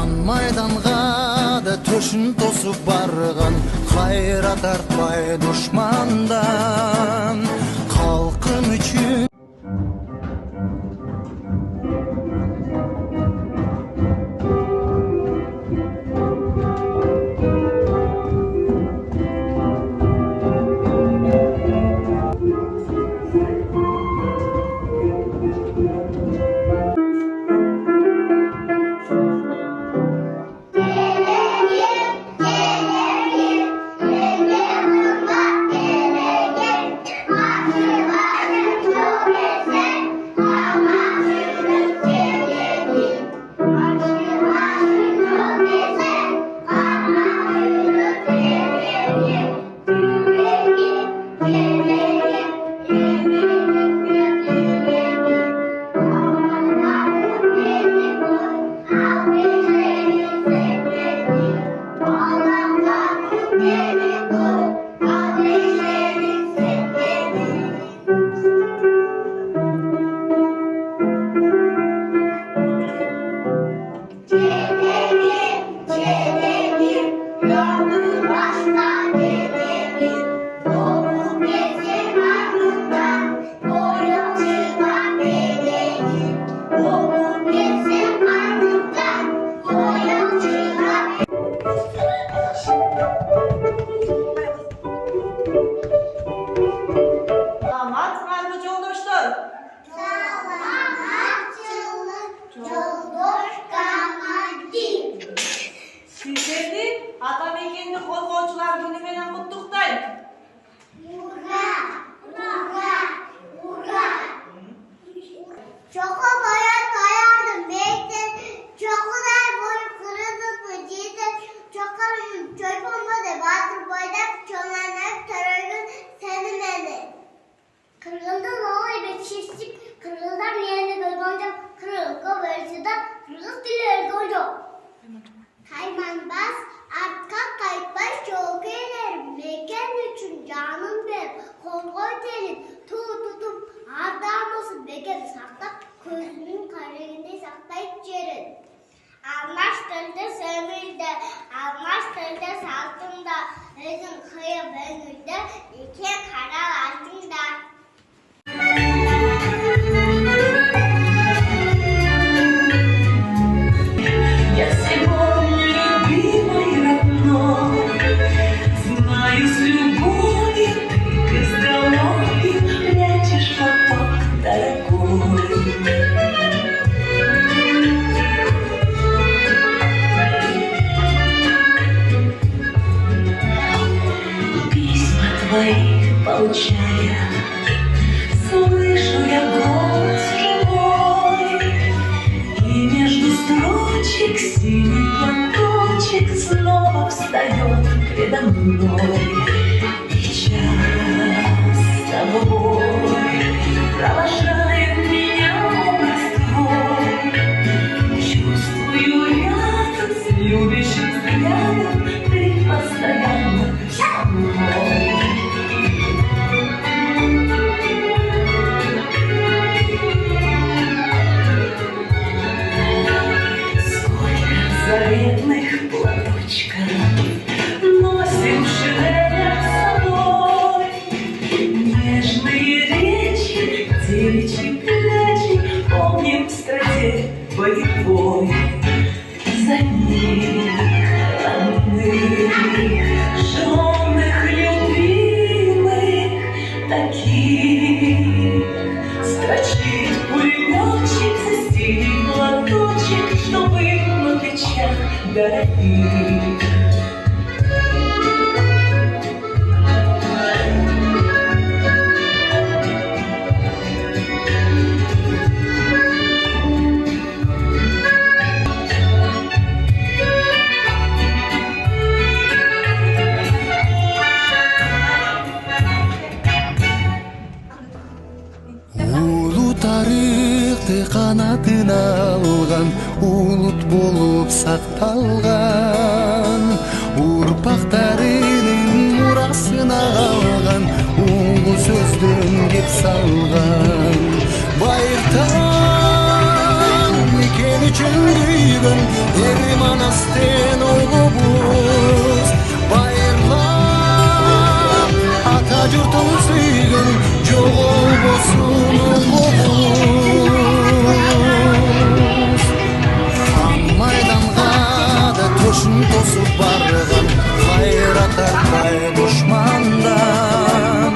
қан майданға да төшін тосып барған, қайра тартпай дұшмандан, халқым үшін. Sizlerni Atamekenni Korgоочулар күнү менен куттуктайм. Ура! Ура! Ура! Чоко боя таярдым, мектеп чокудай бой кырылды жейди. Чокор чойпонбоду батыр бойдап чоңанып төрөгүн сени мени. Кыргылды ой бечиштик, кыргылдар мени көргөн жок, кыргылга берсида кыргыз тили өргөн жок. Kaymanbaz, arka kayıtbaş çok eylerim. Mekan için canım benim. Kolgoy terim, tutup adam olsun. Mekan saklap, gözümün kararında saklayıp yerim. Anlaştırdı sömürde, anlaştırdı saltımda. Özüm kıyı bönülde, iki kara altında. Получая, слышу я голос живой, и между строчек синий платочек снова встает предо мной. И час с тобой провожает меня образ твой. Чувствую рядом с любящим взглядом ты постоянно со мной. Заветных платочков носим в шинелях с собой. Нежные речи, девичьи плечи помним в страте боевой. За них родных, жёных, любимых, таких строчит пулеметчик за синий платочек, чтобы дорогих. Улуу тарыхты канатына алган, улут болуп сакталган, урпактарынын мурасына калган, улуу сөздөн кеп салган. Байыртан мекен үчүн suygun Ermanastın oğlubuz Bayırlar ata jurtun suygun Joğol bolsun oğlubuz Ан майданға да төшін тосып барған Қайрат арқай дұшмандан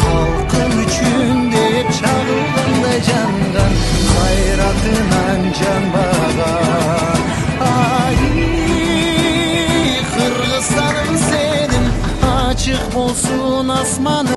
Халқым үшін деп шағылғандай жанған Қайратынан жан